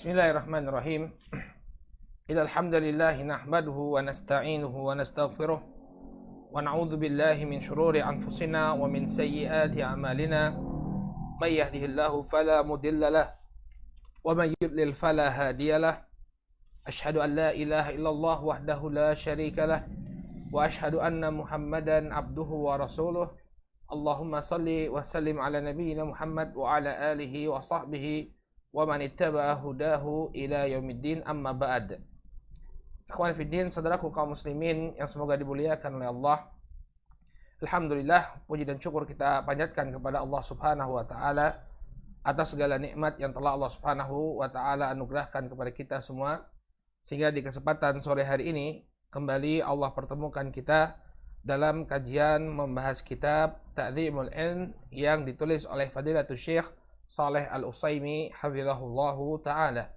Bismillahirrahmanirrahim. Innal hamdalillah nahmaduhu wa nasta'inuhu wa nastaghfiruh wa na'udzu billahi min shururi anfusina wa min sayyiati a'malina. May yahdihillahu fala mudilla lahu wa may yudlil fala hadiya lahu. Asyhadu an la ilaha illallah wahdahu la syarika lah wa asyhadu anna Muhammadan abduhu wa rasuluh. Allahumma salli wa sallim ala nabiyyina Muhammad wa ala alihi wa sahbihi wa man ittaba'a hudahu ila yaumiddin, amma ba'd. Ikhwan fiddin, saudaraku kaum muslimin yang semoga dimuliakan oleh Allah. Alhamdulillah, puji dan syukur kita panjatkan kepada Allah Subhanahu wa taala atas segala nikmat yang telah Allah Subhanahu wa taala anugerahkan kepada kita semua, sehingga di kesempatan sore hari ini kembali Allah pertemukan kita dalam kajian membahas kitab Ta'dhimul Ilm yang ditulis oleh Fadilatul Syekh Shalih Al-Utsaimin hafizahullahu ta'ala.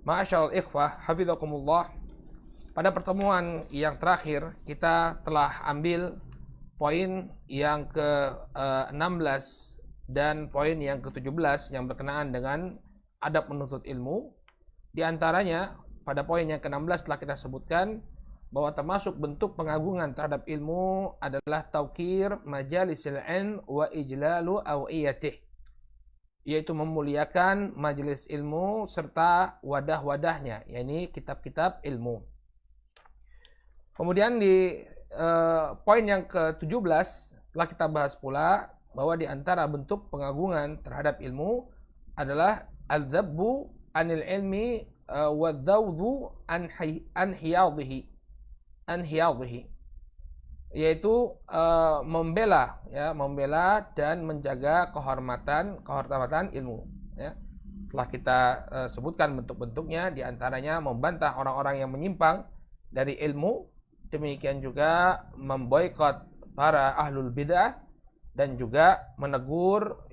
Ma'asyiral ikhwah, hafizakumullah. Pada pertemuan yang terakhir kita telah ambil poin yang ke-16 dan poin yang ke-17 yang berkenaan dengan adab menuntut ilmu. Di antaranya pada poin yang ke-16 telah kita sebutkan bahwa termasuk bentuk pengagungan terhadap ilmu adalah taukir majalisil ilm wa ijlalu awiyatih, yaitu memuliakan majelis ilmu serta wadah-wadahnya, yakni kitab-kitab ilmu. Kemudian di poin yang ke-17 telah kita bahas pula bahwa di antara bentuk pengagungan terhadap ilmu adalah al-dzabbu anil ilmi wa dzawdu an hiyadhihi, yaitu membela dan menjaga kehormatan ilmu, ya. Telah kita sebutkan bentuk-bentuknya, di antaranya membantah orang-orang yang menyimpang dari ilmu, demikian juga memboikot para ahlul bidah, dan juga menegur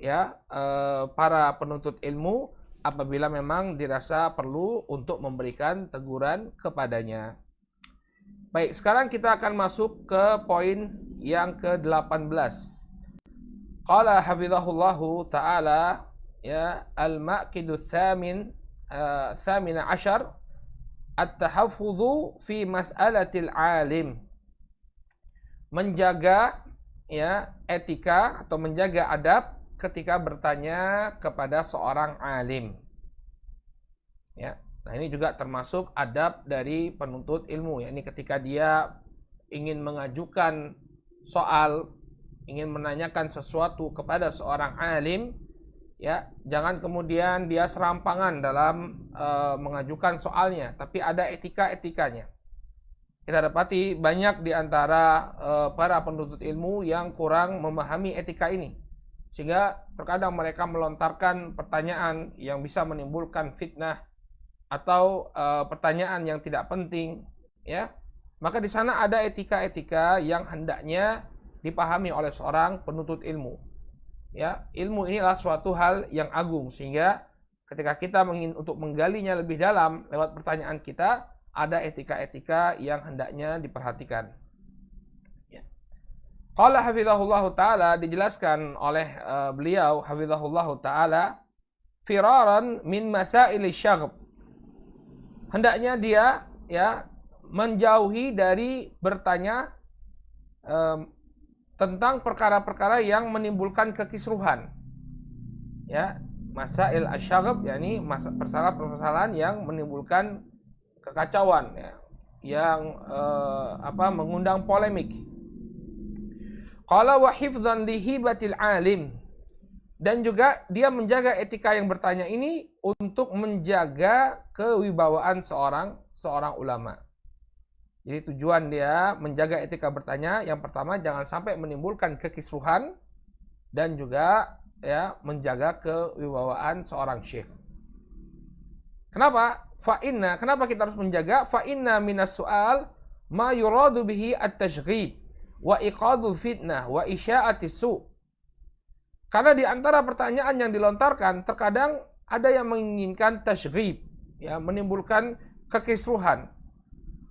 para penuntut ilmu apabila memang dirasa perlu untuk memberikan teguran kepadanya. Baik, sekarang kita akan masuk ke poin yang ke-18. Qala hafizahullahu ta'ala, ya, al-maqidu thamina ashar at-tahaffudhu fi mas'alatil alim. Menjaga etika atau menjaga adab ketika bertanya kepada seorang alim. Ya. Nah, ini juga termasuk adab dari penuntut ilmu, yakni ketika dia ingin mengajukan soal, ingin menanyakan sesuatu kepada seorang alim, ya, jangan kemudian dia serampangan dalam mengajukan soalnya, tapi ada etika-etikanya. Kita dapati banyak di antara para penuntut ilmu yang kurang memahami etika ini, sehingga terkadang mereka melontarkan pertanyaan yang bisa menimbulkan fitnah atau pertanyaan yang tidak penting, ya. Maka di sana ada etika-etika yang hendaknya dipahami oleh seorang penuntut ilmu. Ya, ilmu inilah suatu hal yang agung, sehingga ketika kita ingin untuk menggalinya lebih dalam lewat pertanyaan kita, ada etika-etika yang hendaknya diperhatikan. Ya. Qala hafizahullahu ta'ala, dijelaskan oleh beliau hafizahullahu ta'ala, firaran min masaili syagb. Hendaknya dia menjauhi dari bertanya tentang perkara-perkara yang menimbulkan kekisruhan. Ya, masail asyagab, yakni permasalahan yang menimbulkan kekacauan, ya, yang mengundang polemik. Qala wa hifdzan li hibatil alim. Dan juga dia menjaga etika yang bertanya ini untuk menjaga kewibawaan seorang ulama. Jadi tujuan dia menjaga etika bertanya, yang pertama jangan sampai menimbulkan kekisruhan, dan juga menjaga kewibawaan seorang syekh. Kenapa? Kenapa kita harus menjaga? Fa inna minas su'al ma yuradu bihi at-tashghib wa iqadul fitnah wa isya'atis su'. Karena di antara pertanyaan yang dilontarkan, terkadang ada yang menginginkan tasyghrib, ya, menimbulkan kekisruhan.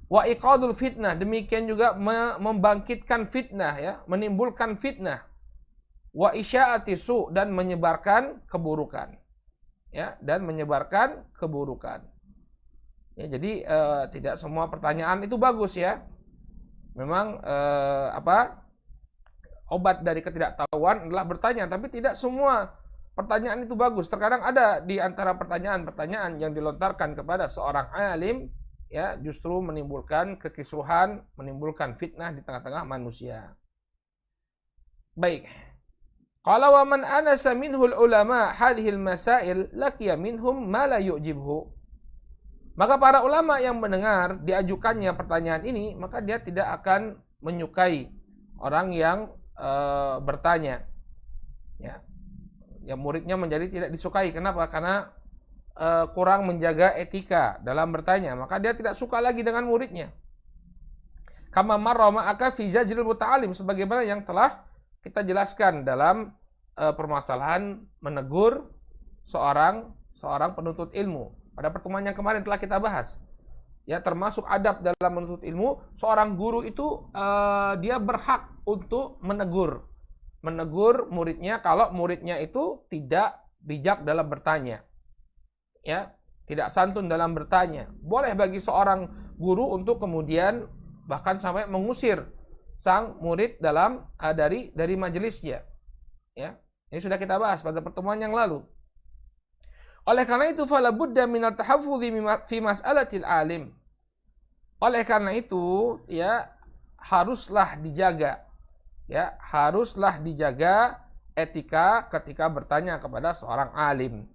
Wa iqadul fitnah, demikian juga membangkitkan fitnah, ya, menimbulkan fitnah. Wa isya'ati su', dan menyebarkan keburukan. ya, dan menyebarkan keburukan. Ya, jadi tidak semua pertanyaan itu bagus ya. Memang obat dari ketidaktahuan adalah bertanya, tapi tidak semua pertanyaan itu bagus. Terkadang ada di antara pertanyaan-pertanyaan yang dilontarkan kepada seorang alim, ya, justru menimbulkan kekisruhan, menimbulkan fitnah di tengah-tengah manusia. Baik. Qala wa man anasa minhul ulama hadhil masail laqiya minhum ma la yu'jibhu. Maka para ulama yang mendengar diajukannya pertanyaan ini, maka dia tidak akan menyukai orang yang bertanya. Ya. Yang muridnya menjadi tidak disukai. Kenapa? Karena kurang menjaga etika dalam bertanya, maka dia tidak suka lagi dengan muridnya. Kama marra ma'aka fi jajril muta'alim, sebagaimana yang telah kita jelaskan dalam permasalahan menegur seorang penuntut ilmu. Pada pertemuan yang kemarin telah kita bahas. Ya, termasuk adab dalam menuntut ilmu, seorang guru itu dia berhak untuk menegur muridnya kalau muridnya itu tidak bijak dalam bertanya. Ya, tidak santun dalam bertanya. Boleh bagi seorang guru untuk kemudian bahkan sampai mengusir sang murid dalam dari majelisnya. Ya, ini sudah kita bahas pada pertemuan yang lalu. Oleh karena itu fala budda minat tahaffudhi fi mas'alatil alim. Oleh karena itu, ya, haruslah dijaga etika ketika bertanya kepada seorang alim.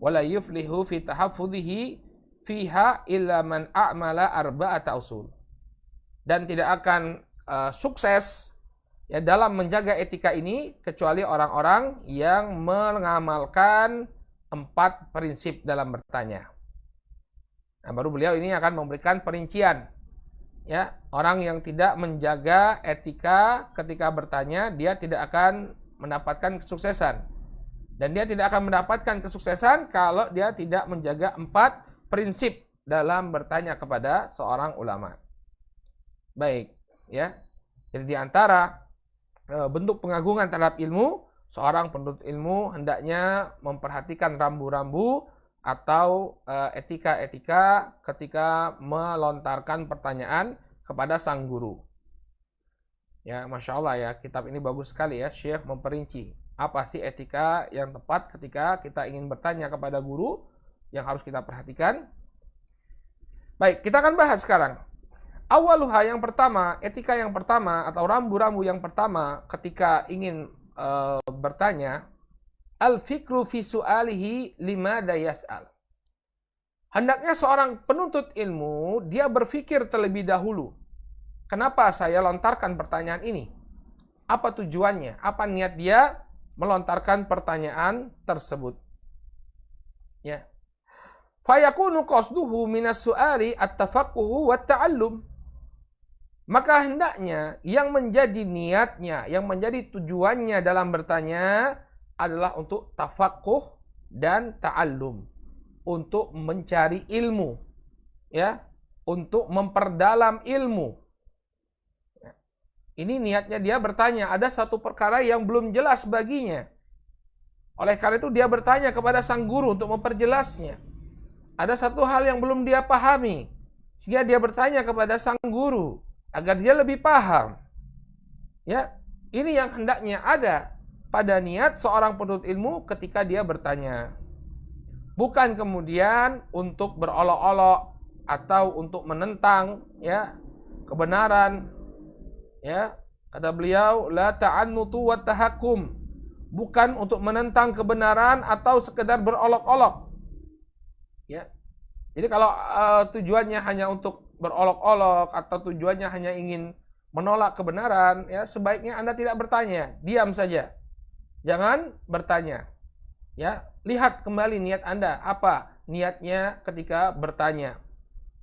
Wala yuflihu fi tahaffudhihi fiha illa man a'mala arba'ata usul. Dan tidak akan sukses ya dalam menjaga etika ini kecuali orang-orang yang mengamalkan 4 prinsip dalam bertanya. Nah, baru beliau ini akan memberikan perincian. Ya, orang yang tidak menjaga etika ketika bertanya, dia tidak akan mendapatkan kesuksesan. Dan dia tidak akan mendapatkan kesuksesan kalau dia tidak menjaga 4 prinsip dalam bertanya kepada seorang ulama. Baik, ya. Jadi di antara bentuk pengagungan terhadap ilmu, seorang penuntut ilmu hendaknya memperhatikan rambu-rambu atau etika-etika ketika melontarkan pertanyaan kepada sang guru. Ya, Masya Allah ya, kitab ini bagus sekali ya, Syekh memperinci apa sih etika yang tepat ketika kita ingin bertanya kepada guru yang harus kita perhatikan. Baik, kita akan bahas sekarang. Awaluha, yang pertama, etika yang pertama atau rambu-rambu yang pertama ketika ingin bertanya, al-fikru fi su'alihi limada yas'al. Hendaknya seorang penuntut ilmu, dia berpikir terlebih dahulu. Kenapa saya lontarkan pertanyaan ini? Apa tujuannya? Apa niat dia melontarkan pertanyaan tersebut? Ya. Fayakunu qasduhu minas su'ali at-tafaqquhu wa ta'allum. Maka hendaknya yang menjadi niatnya, yang menjadi tujuannya dalam bertanya adalah untuk tafaqquh dan ta'allum, untuk mencari ilmu, ya, untuk memperdalam ilmu. Ini niatnya dia bertanya, ada satu perkara yang belum jelas baginya. Oleh karena itu dia bertanya kepada sang guru untuk memperjelasnya. Ada satu hal yang belum dia pahami, sehingga dia bertanya kepada sang guru agar dia lebih paham. Ya, ini yang hendaknya ada pada niat seorang penuntut ilmu ketika dia bertanya. Bukan kemudian untuk berolok-olok atau untuk menentang ya kebenaran. Ya, kata beliau, la ta'annutu wa tahakkum. Bukan untuk menentang kebenaran atau sekedar berolok-olok. Ya. Jadi kalau tujuannya hanya untuk berolok-olok atau tujuannya hanya ingin menolak kebenaran, ya sebaiknya Anda tidak bertanya, diam saja. Jangan bertanya. Ya, lihat kembali niat Anda, apa niatnya ketika bertanya.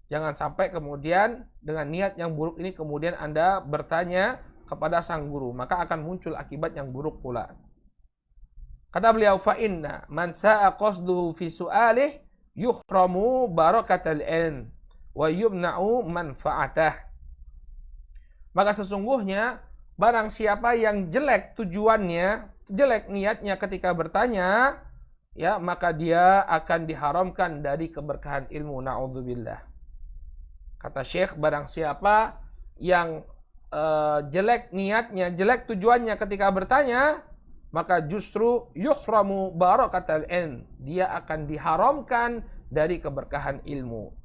Jangan sampai kemudian dengan niat yang buruk ini kemudian Anda bertanya kepada sang guru, maka akan muncul akibat yang buruk pula. Kata beliau, fa inna man sa'a qasduhu fi su'alih yuhramu barakatal ilm wa yumna'u manfa'atah. Maka sesungguhnya barang siapa yang jelek tujuannya, jelek niatnya ketika bertanya, ya maka dia akan diharamkan dari keberkahan ilmu. Na'udzubillah. Kata Syekh, barang siapa yang jelek niatnya, jelek tujuannya ketika bertanya, maka justru yuhramu barakatal ilm, dia akan diharamkan dari keberkahan ilmu.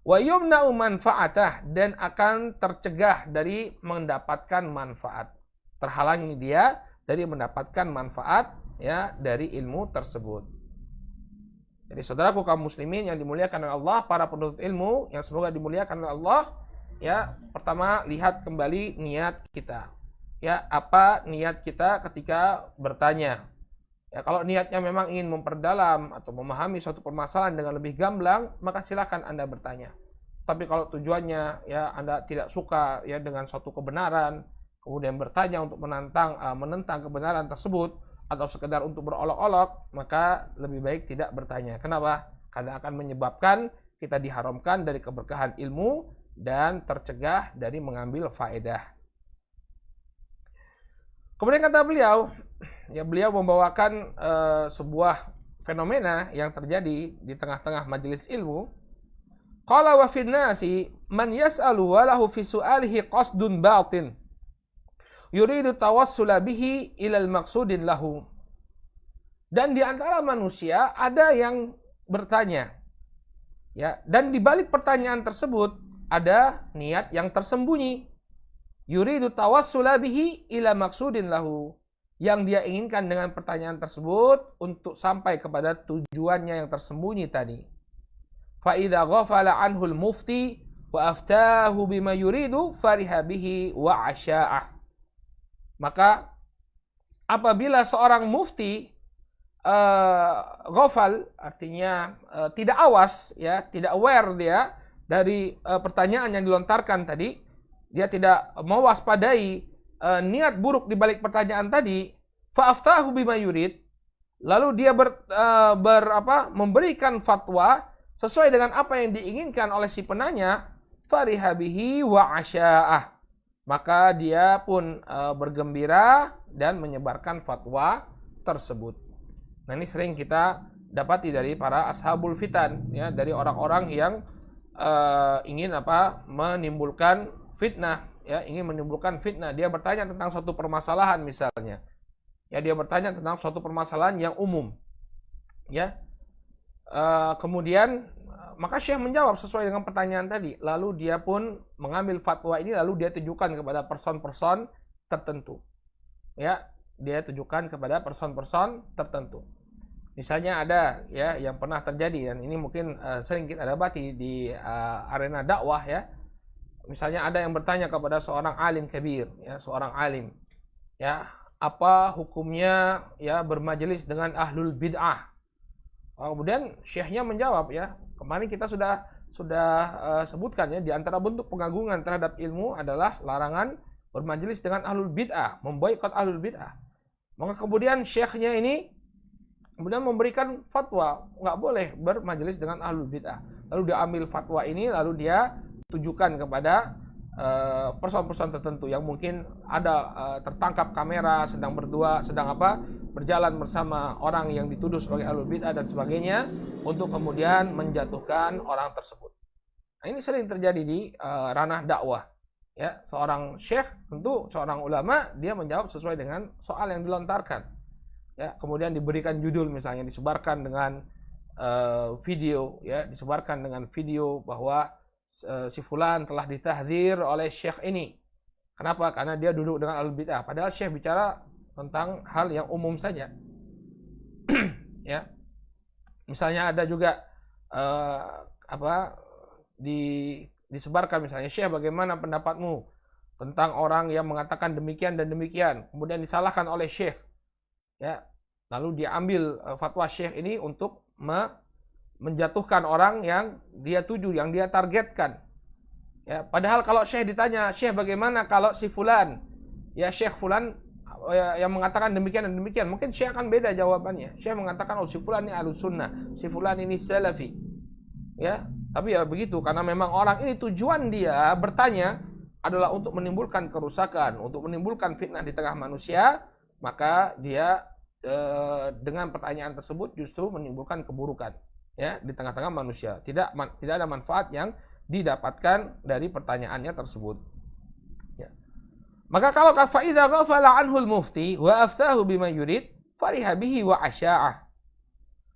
Wa yumna'u manfa'atah, dan akan tercegah dari mendapatkan manfaat. Terhalangi dia dari mendapatkan manfaat ya dari ilmu tersebut. Jadi saudaraku kaum muslimin yang dimuliakan oleh Allah, para penuntut ilmu yang semoga dimuliakan oleh Allah, ya, pertama lihat kembali niat kita. Ya, apa niat kita ketika bertanya? Ya, kalau niatnya memang ingin memperdalam atau memahami suatu permasalahan dengan lebih gamblang, maka silakan Anda bertanya. Tapi kalau tujuannya ya Anda tidak suka ya dengan suatu kebenaran, kemudian bertanya untuk menentang kebenaran tersebut atau sekedar untuk berolok-olok, maka lebih baik tidak bertanya. Kenapa? Karena akan menyebabkan kita diharamkan dari keberkahan ilmu dan tercegah dari mengambil faedah. Kemudian kata beliau, ya beliau membawakan sebuah fenomena yang terjadi di tengah-tengah majelis ilmu. Qala wa fin nasi man yas'alu wa lahu fi su'alihi qasdun batin yuridu tawassula bihi ilal maqsudin lahu. Dan di antara manusia ada yang bertanya, ya, dan di balik pertanyaan tersebut ada niat yang tersembunyi. Yuridu tawassula bihi ila maqsudin lahu, yang dia inginkan dengan pertanyaan tersebut untuk sampai kepada tujuannya yang tersembunyi tadi. Fa idza ghafala anhul mufti wa aftahu bima yuridu fariha bihi wa asya'ah. Maka apabila seorang mufti ghafal, artinya tidak awas, ya, tidak aware dia dari pertanyaan yang dilontarkan tadi, dia tidak mewaspadai niat buruk di balik pertanyaan tadi, fa'aftahu bima yurid, lalu dia memberikan fatwa sesuai dengan apa yang diinginkan oleh si penanya, fariha bihi wa asya'ah, maka dia pun bergembira dan menyebarkan fatwa tersebut. Nah, ini sering kita dapati dari para ashabul fitan, ya, dari orang-orang yang ingin menimbulkan fitnah, ya, ingin menimbulkan fitnah. Dia bertanya tentang suatu permasalahan misalnya. Ya, dia bertanya tentang suatu permasalahan yang umum. Ya. Kemudian maka Syekh menjawab sesuai dengan pertanyaan tadi. Lalu dia pun mengambil fatwa ini lalu dia tujukan kepada person-person tertentu. Ya, dia tujukan kepada person-person tertentu. Misalnya ada ya yang pernah terjadi, dan ini mungkin sering kita dapati di arena dakwah, ya. Misalnya ada yang bertanya kepada seorang alim kabir, ya, seorang alim, ya, apa hukumnya ya bermajelis dengan ahlul bid'ah? Kemudian syekhnya menjawab, ya, kemarin kita sudah sebutkan, ya, di antara bentuk pengagungan terhadap ilmu adalah larangan bermajelis dengan ahlul bid'ah, memboikot ahlul bid'ah. Maka kemudian syekhnya ini kemudian memberikan fatwa nggak boleh bermajelis dengan ahlul bid'ah. Lalu dia ambil fatwa ini lalu dia tujukan kepada person-person tertentu yang mungkin ada tertangkap kamera sedang berjalan bersama orang yang dituduh sebagai ahlul bid'ah dan sebagainya, untuk kemudian menjatuhkan orang tersebut. Nah, ini sering terjadi di ranah dakwah, ya. Seorang syekh, tentu seorang ulama, dia menjawab sesuai dengan soal yang dilontarkan, ya. Kemudian diberikan judul, misalnya disebarkan dengan video, ya, disebarkan dengan video bahwa si fulan telah ditahdzir oleh syekh ini. Kenapa? Karena dia duduk dengan ahlul bid'ah. Padahal syekh bicara tentang hal yang umum saja. Ya. Misalnya ada juga disebarkan misalnya, syekh, bagaimana pendapatmu tentang orang yang mengatakan demikian dan demikian, kemudian disalahkan oleh syekh, ya. Lalu dia ambil fatwa syekh ini untuk menjatuhkan orang yang dia tuju, yang dia targetkan. Ya, padahal kalau syekh ditanya, syekh, bagaimana kalau si fulan, ya, syekh fulan yang mengatakan demikian dan demikian, mungkin syekh akan beda jawabannya. Syekh mengatakan, oh, si fulan ini ahlus sunnah, si fulan ini salafi. Ya, tapi ya begitu, karena memang orang ini tujuan dia bertanya adalah untuk menimbulkan kerusakan, untuk menimbulkan fitnah di tengah manusia, maka dia dengan pertanyaan tersebut justru menimbulkan keburukan ya di tengah-tengah manusia. Tidak ada manfaat yang didapatkan dari pertanyaannya tersebut. Ya. Maka kalau fa idza ghafala anhul mufti wa aftahu bima yurid fariha bihi wa asya'ah.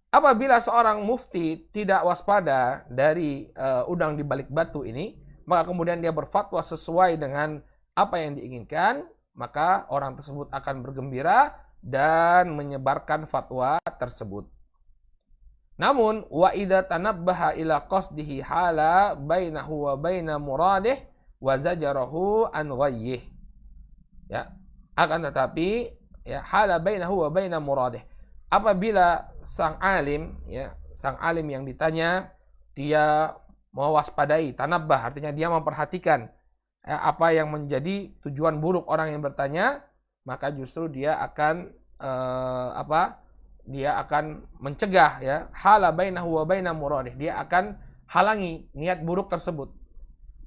Apabila seorang mufti tidak waspada dari udang di balik batu ini, maka kemudian dia berfatwa sesuai dengan apa yang diinginkan, maka orang tersebut akan bergembira dan menyebarkan fatwa tersebut. Namun wa idza tanabbaha ila qasdihi hala bainahu wa baina muradih wa zajarahu an ghayyih. Ya, akan tetapi ya hala bainahu wa baina muradih. Apabila sang alim yang ditanya dia mewaspadai, tanabbah artinya dia memperhatikan apa yang menjadi tujuan buruk orang yang bertanya, maka justru dia akan dia akan mencegah ya hala bainahu wa baina muradih, dia akan halangi niat buruk tersebut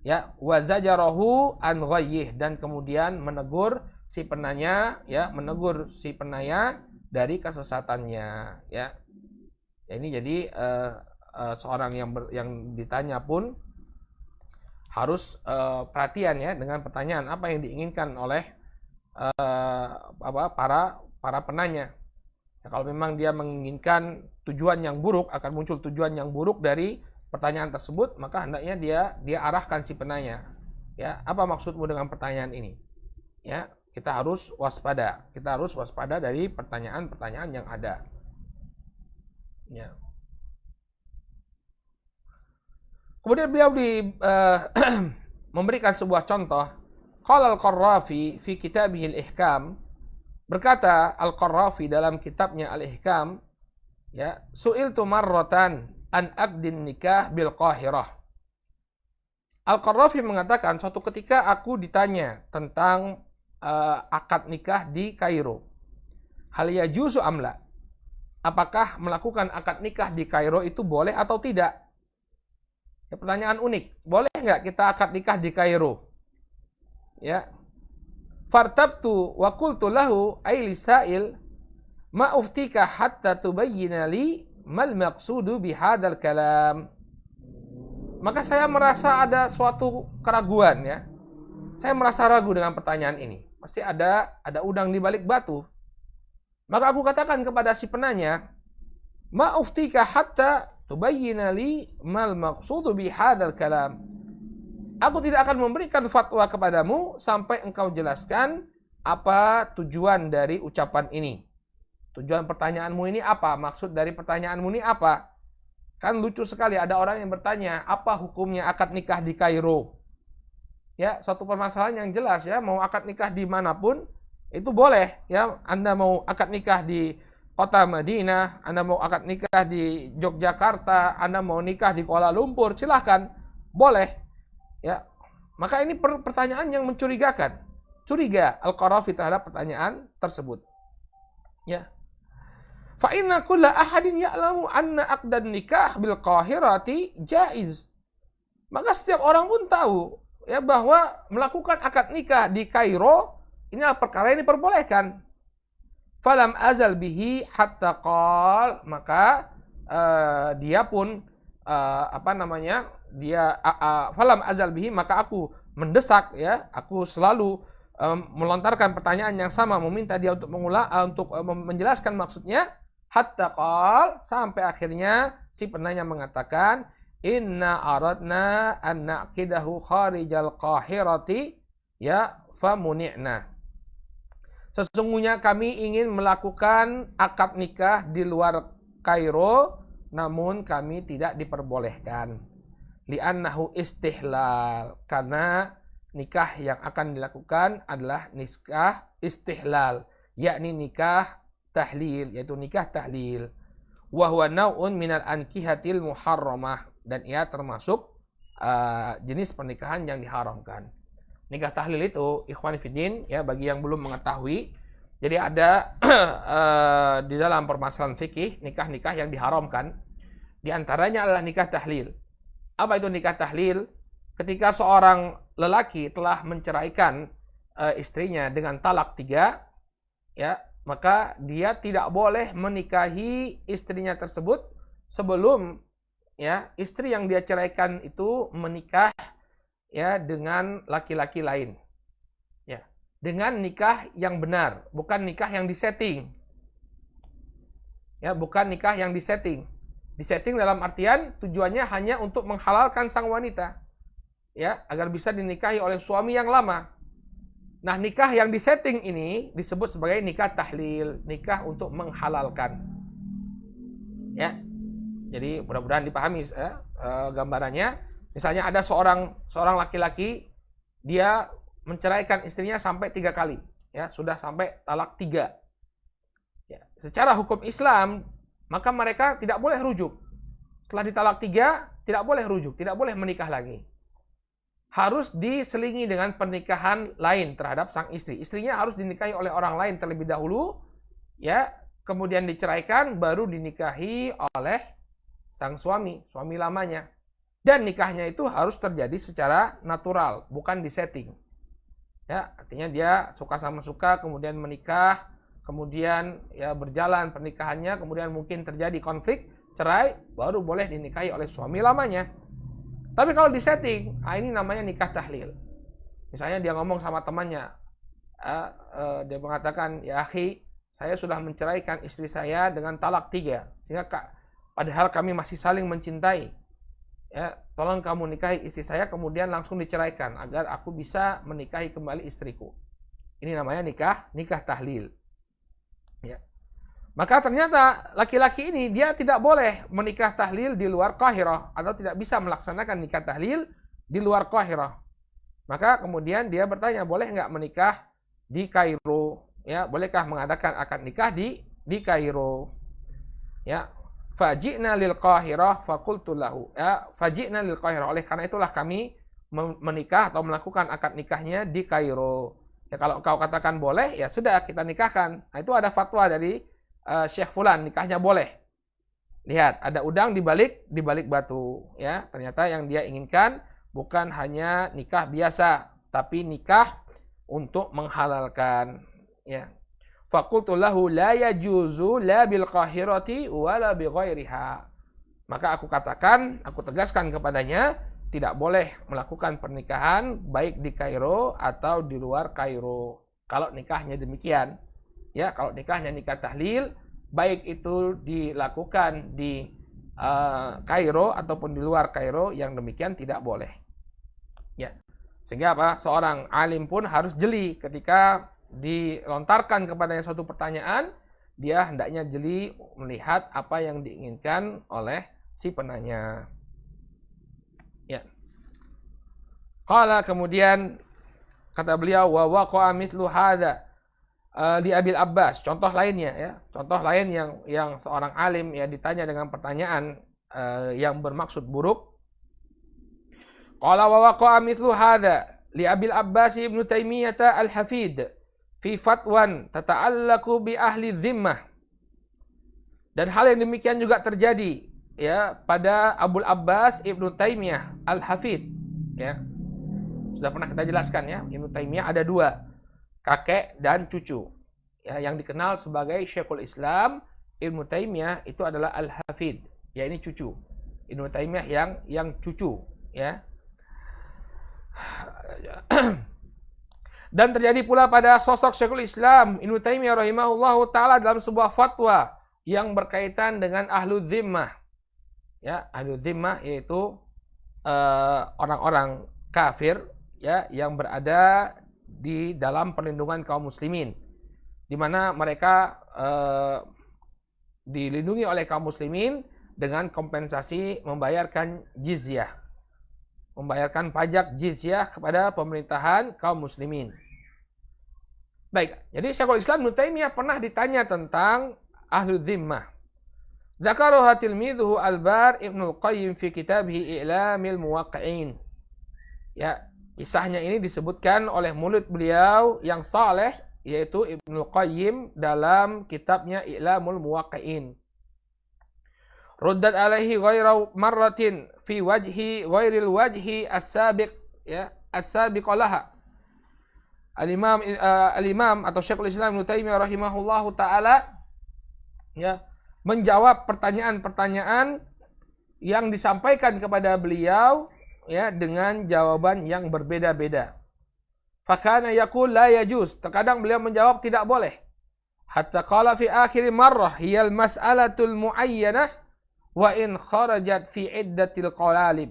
ya wa zajarahu an ghayyih, dan kemudian menegur si penanya dari kesesatannya ya. Ini jadi seorang yang ditanya pun harus perhatian ya dengan pertanyaan apa yang diinginkan oleh para penanya. Ya, kalau memang dia menginginkan tujuan yang buruk, akan muncul tujuan yang buruk dari pertanyaan tersebut, maka hendaknya dia arahkan si penanya. Ya, apa maksudmu dengan pertanyaan ini? Ya, kita harus waspada. Kita harus waspada dari pertanyaan-pertanyaan yang ada. Ya. Kemudian beliau memberikan sebuah contoh. Qala al-Qarrafi fi kitabih al-Ihkam. Berkata Al-Qarrafi dalam kitabnya Al-Ihkam, ya, su'iltu marratan an aqdin nikah bil Qahirah. Al-Qarrafi mengatakan suatu ketika aku ditanya tentang akad nikah di Kairo. Hal yajuzu amla? Apakah melakukan akad nikah di Kairo itu boleh atau tidak? Ya, pertanyaan unik. Boleh nggak kita akad nikah di Kairo? Ya. Fartabtu wa qultu lahu ay lisail ma uftika hatta tubayyina li mal maqsudu bihadzal kalam. Maka saya merasa ada suatu keraguan ya. Saya merasa ragu dengan pertanyaan ini. Pasti ada udang di balik batu. Maka aku katakan kepada si penanya, ma uftika hatta tubayyina li mal maqsudu bihadzal kalam. Aku tidak akan memberikan fatwa kepadamu sampai engkau jelaskan apa tujuan dari ucapan ini. Tujuan pertanyaanmu ini apa? Maksud dari pertanyaanmu ini apa? Kan lucu sekali ada orang yang bertanya, apa hukumnya akad nikah di Kairo? Ya, suatu permasalahan yang jelas ya, mau akad nikah di manapun itu boleh ya. Anda mau akad nikah di kota Madinah, Anda mau akad nikah di Yogyakarta, Anda mau nikah di Kuala Lumpur, silahkan, boleh. Ya, maka ini pertanyaan yang mencurigakan. Curiga Al-Qarrafi terhadap pertanyaan tersebut. Ya. Fa inna kulla ahadin ya'lamu anna aqdan nikah bil Qahirati jaiz. Maka setiap orang pun tahu ya bahwa melakukan akad nikah di Kairo ini perkara yang diperbolehkan. Falam azal bihi hatta qal, maka dia pun falam azal bihi, maka aku mendesak ya, aku selalu melontarkan pertanyaan yang sama, meminta dia untuk menjelaskan maksudnya, hatta qal, sampai akhirnya si penanya mengatakan, inna aradna an naqidahu kharijal Qahirati ya famuni'na. Sesungguhnya kami ingin melakukan akad nikah di luar Kairo, namun kami tidak diperbolehkan. Li'annahu istihlal, karena nikah yang akan dilakukan adalah nikah istihlal, yakni nikah tahlil, yaitu nikah tahlil. Wa huwa naw'un minal ankihatil muharramah, dan ia termasuk jenis pernikahan yang diharamkan. Nikah tahlil itu, ikhwan fillah ya, bagi yang belum mengetahui, jadi ada di dalam permasalahan fikih nikah-nikah yang diharamkan. Di antaranya adalah nikah tahlil. Apa itu nikah tahlil? Ketika seorang lelaki telah menceraikan istrinya dengan talak 3, ya, maka dia tidak boleh menikahi istrinya tersebut sebelum ya istri yang dia ceraikan itu menikah ya dengan laki-laki lain. Ya, dengan nikah yang benar, bukan nikah yang disetting. Ya, bukan nikah yang disetting. Disetting dalam artian tujuannya hanya untuk menghalalkan sang wanita. Ya, agar bisa dinikahi oleh suami yang lama. Nah, nikah yang disetting ini disebut sebagai nikah tahlil, nikah untuk menghalalkan. Ya. Jadi mudah-mudahan dipahami gambarannya. Misalnya ada seorang laki-laki, dia menceraikan istrinya sampai 3 kali, ya sudah sampai talak 3. Ya, secara hukum Islam maka mereka tidak boleh rujuk. Setelah ditalak 3 tidak boleh rujuk, tidak boleh menikah lagi. Harus diselingi dengan pernikahan lain terhadap sang istri. Istrinya harus dinikahi oleh orang lain terlebih dahulu, ya, kemudian diceraikan, baru dinikahi oleh sang suami lamanya. Dan nikahnya itu harus terjadi secara natural, bukan disetting. Ya, artinya dia suka sama suka, kemudian menikah, kemudian ya berjalan pernikahannya, kemudian mungkin terjadi konflik, cerai, baru boleh dinikahi oleh suami lamanya. Tapi kalau disetting, ini namanya nikah tahlil. Misalnya dia ngomong sama temannya, dia mengatakan, ya akhi, saya sudah menceraikan istri saya dengan talak 3, sehingga padahal kami masih saling mencintai. Ya, tolong kamu nikahi istri saya, kemudian langsung diceraikan agar aku bisa menikahi kembali istriku. Ini namanya nikah tahlil. Ya. Maka ternyata laki-laki ini dia tidak boleh menikah tahlil di luar Qahirah atau tidak bisa melaksanakan nikah tahlil di luar Qahirah. Maka kemudian dia bertanya, boleh nggak menikah di Kairo? Ya, bolehkah mengadakan akad nikah di Kairo? Ya, faji'na lil Qahirah faqultu lahu. Ya, faji'na lil Qahirah. Oleh karena itulah kami menikah atau melakukan akad nikahnya di Kairo. Ya, kalau kau katakan boleh, ya sudah kita nikahkan. Nah, itu ada fatwa dari Syekh Fulan, nikahnya boleh. Lihat, ada udang di balik batu, ya. Ternyata yang dia inginkan bukan hanya nikah biasa, tapi nikah untuk menghalalkan, ya. Faqultu lahu la yajuzu la bil qahirati wala bi ghairiha. Maka aku tegaskan kepadanya, tidak boleh melakukan pernikahan baik di Kairo atau di luar Kairo. Kalau nikahnya demikian. Ya, kalau nikahnya nikah tahlil, baik itu dilakukan di Kairo ataupun di luar Kairo, yang demikian tidak boleh. Ya, sehingga apa? Seorang alim pun harus jeli ketika dilontarkan kepadanya suatu pertanyaan, dia hendaknya jeli melihat apa yang diinginkan oleh si penanya. Ya. Qala, kemudian kata beliau, wa waqa'a mithlu hadza di Abil Abbas, contoh lainnya ya, contoh lain yang seorang alim ya ditanya dengan pertanyaan yang bermaksud buruk. Qala wa waqa'a mithlu hadza li Abil Abbas Ibnu Taimiyah Al-Hafid fi fatwan tata'allaqu bi ahli dhimmah. Dan hal yang demikian juga terjadi ya pada Abul Abbas Ibnu Taimiyah Al-Hafid, ya. Sudah pernah kita jelaskan ya, Ibnu Taimiyah ada 2, kakek dan cucu. Ya, yang dikenal sebagai Syekhul Islam Ibnu Taimiyah itu adalah Al-Hafid. Ya, ini cucu. Ibnu Taimiyah yang cucu, ya. Dan terjadi pula pada sosok Syekhul Islam Ibnu Taimiyah rahimahullahu taala dalam sebuah fatwa yang berkaitan dengan ahlu zimmah. Ya, ahlu zimmah yaitu orang-orang kafir ya yang berada di dalam perlindungan kaum muslimin, di mana mereka dilindungi oleh kaum muslimin dengan kompensasi membayarkan jizyah, membayarkan pajak jizyah kepada pemerintahan kaum muslimin. Baik, jadi Syekhul Islam Ibnu Taimiyah pernah ditanya tentang ahlu zimmah. Dzakaraha tilmidhuhu Al-Bar Ibnu Qayyim fi kitabih I'lamil Muwaqqi'in. Ya, kisahnya ini disebutkan oleh murid beliau yang saleh, yaitu Ibnu Qayyim dalam kitabnya I'lamul Muwaqqi'in. Ruddat alaihi ghaira marratin fi wajhi ghairil wajhi as-sabiq, ya, as-sabiq laha. Al-Imam atau Syekhul Islam Ibnu Taimiyah rahimahullahu taala ya menjawab pertanyaan-pertanyaan yang disampaikan kepada beliau ya dengan jawaban yang berbeda-beda. Fakana yaqul la yajuz. Terkadang beliau menjawab tidak boleh. Hatta qala fi akhir marrah hiyal mas'alatul muayyanah wa in kharajat fi iddatil qawalib.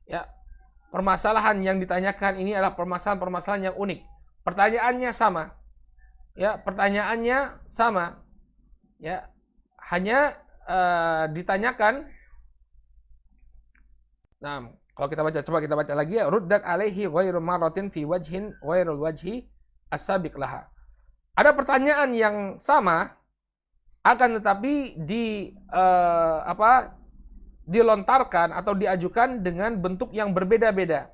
Ya. Permasalahan yang ditanyakan ini adalah permasalahan yang unik. Pertanyaannya sama. Ya, pertanyaannya sama. Ya. Hanya ditanyakan. Nah, kalau kita baca, coba kita baca lagi ya. Ruddat alaihi ghairu marratin fi wajhin ghairul wajhi as-sabiq laha. Ada pertanyaan yang sama, akan tetapi dilontarkan atau diajukan dengan bentuk yang berbeda-beda.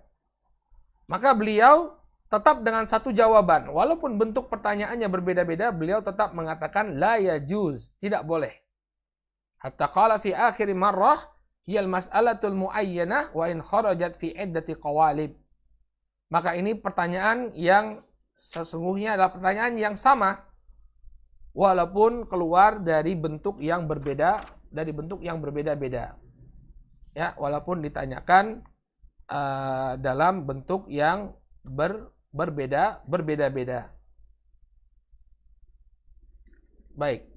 Maka beliau tetap dengan satu jawaban. Walaupun bentuk pertanyaannya berbeda-beda, beliau tetap mengatakan la yajuz, tidak boleh. Hatta qala fi akhir marrah hiyal mas'alatul muayyanah wa in kharajat fi iddati qawalib. Maka ini pertanyaan yang sesungguhnya adalah pertanyaan yang sama walaupun keluar dari bentuk yang berbeda, Ya, walaupun ditanyakan dalam bentuk yang berbeda-beda. Baik.